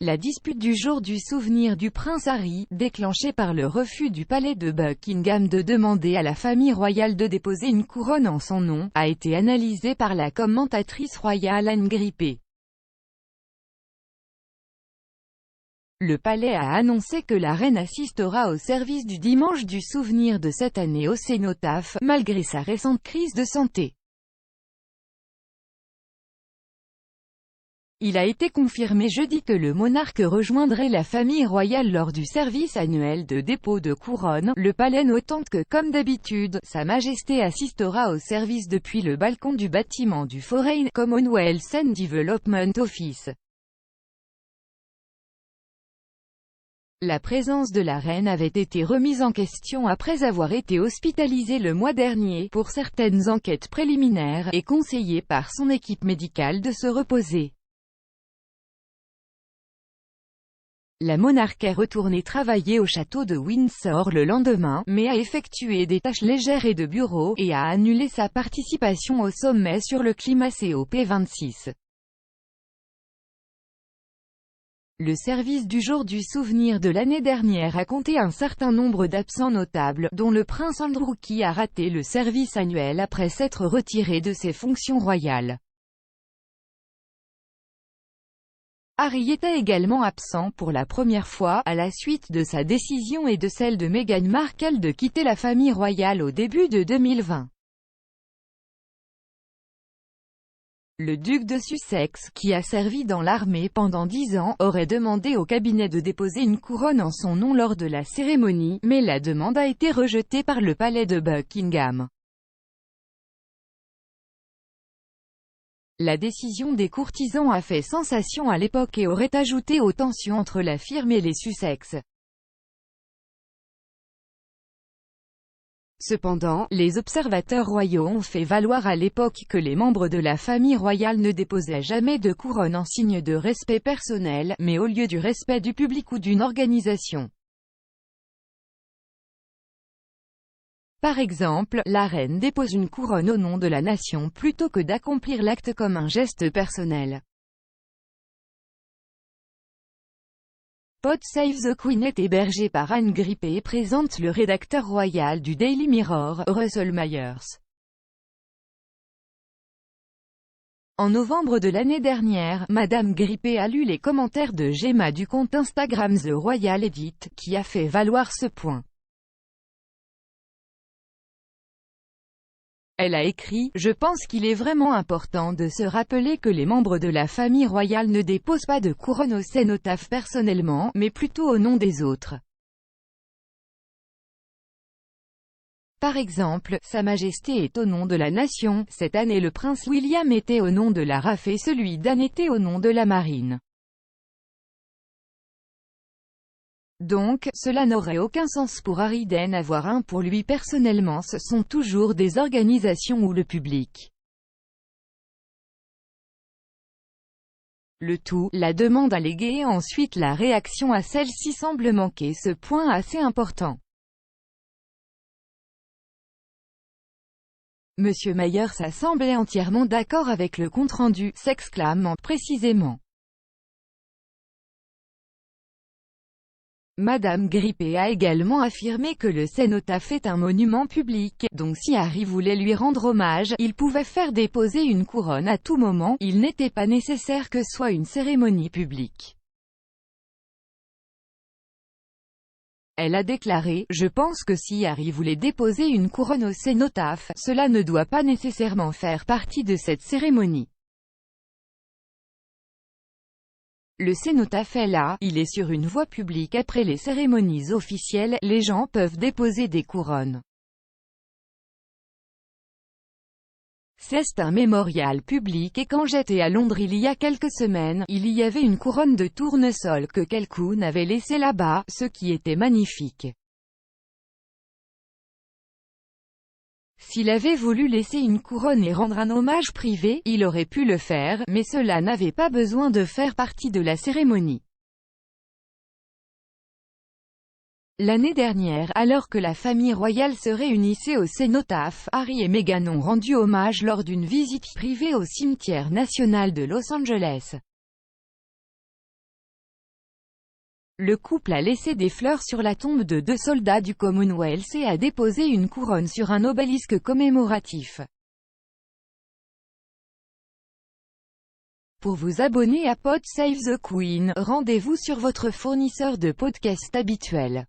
La dispute du jour du souvenir du prince Harry, déclenchée par le refus du palais de Buckingham de demander à la famille royale de déposer une couronne en son nom, a été analysée par la commentatrice royale Anne Grippé. Le palais a annoncé que la reine assistera au service du dimanche du souvenir de cette année au cénotaphe, malgré sa récente crise de santé. Il a été confirmé jeudi que le monarque rejoindrait la famille royale lors du service annuel de dépôt de couronne, le palais notant que, comme d'habitude, Sa Majesté assistera au service depuis le balcon du bâtiment du Foreign, Commonwealth and Development Office. La présence de la reine avait été remise en question après avoir été hospitalisée le mois dernier, pour certaines enquêtes préliminaires, et conseillée par son équipe médicale de se reposer. La monarque est retournée travailler au château de Windsor le lendemain, mais a effectué des tâches légères et de bureau, et a annulé sa participation au sommet sur le climat COP26. Le service du jour du souvenir de l'année dernière a compté un certain nombre d'absents notables, dont le prince Andrew qui a raté le service annuel après s'être retiré de ses fonctions royales. Harry était également absent pour la première fois, à la suite de sa décision et de celle de Meghan Markle de quitter la famille royale au début de 2020. Le duc de Sussex, qui a servi dans l'armée pendant 10 ans, aurait demandé au cabinet de déposer une couronne en son nom lors de la cérémonie, mais la demande a été rejetée par le palais de Buckingham. La décision des courtisans a fait sensation à l'époque et aurait ajouté aux tensions entre la firme et les Sussex. Cependant, les observateurs royaux ont fait valoir à l'époque que les membres de la famille royale ne déposaient jamais de couronne en signe de respect personnel, mais au lieu du respect du public ou d'une organisation. Par exemple, la reine dépose une couronne au nom de la nation plutôt que d'accomplir l'acte comme un geste personnel. Pod Save the Queen est hébergé par Anne Grippé et présente le rédacteur royal du Daily Mirror, Russell Myers. En novembre de l'année dernière, Madame Grippé a lu les commentaires de Gemma du compte Instagram The Royal Edit, qui a fait valoir ce point. Elle a écrit « Je pense qu'il est vraiment important de se rappeler que les membres de la famille royale ne déposent pas de couronne au cénotaphe personnellement, mais plutôt au nom des autres. Par exemple, Sa Majesté est au nom de la nation, cette année le prince William était au nom de la RAF et celui d'Anne était au nom de la marine. Donc, cela n'aurait aucun sens pour Harry d'en avoir un pour lui personnellement. Ce sont toujours des organisations ou le public. Le tout, la demande alléguée et ensuite la réaction à celle-ci semble manquer ce point assez important. Monsieur Myers a semblé entièrement d'accord avec le compte-rendu, s'exclamant précisément. Madame Grippé a également affirmé que le cénotaphe est un monument public, donc si Harry voulait lui rendre hommage, il pouvait faire déposer une couronne à tout moment, il n'était pas nécessaire que soit une cérémonie publique. Elle a déclaré « Je pense que si Harry voulait déposer une couronne au cénotaphe, cela ne doit pas nécessairement faire partie de cette cérémonie. Le cénotaphe est là, il est sur une voie publique après les cérémonies officielles, les gens peuvent déposer des couronnes. C'est un mémorial public et quand j'étais à Londres il y a quelques semaines, il y avait une couronne de tournesol que quelqu'un avait laissée là-bas, ce qui était magnifique. S'il avait voulu laisser une couronne et rendre un hommage privé, il aurait pu le faire, mais cela n'avait pas besoin de faire partie de la cérémonie. L'année dernière, alors que la famille royale se réunissait au cénotaphe, Harry et Meghan ont rendu hommage lors d'une visite privée au cimetière national de Los Angeles. Le couple a laissé des fleurs sur la tombe de 2 soldats du Commonwealth et a déposé une couronne sur un obélisque commémoratif. Pour vous abonner à Pod Save the Queen, rendez-vous sur votre fournisseur de podcast habituel.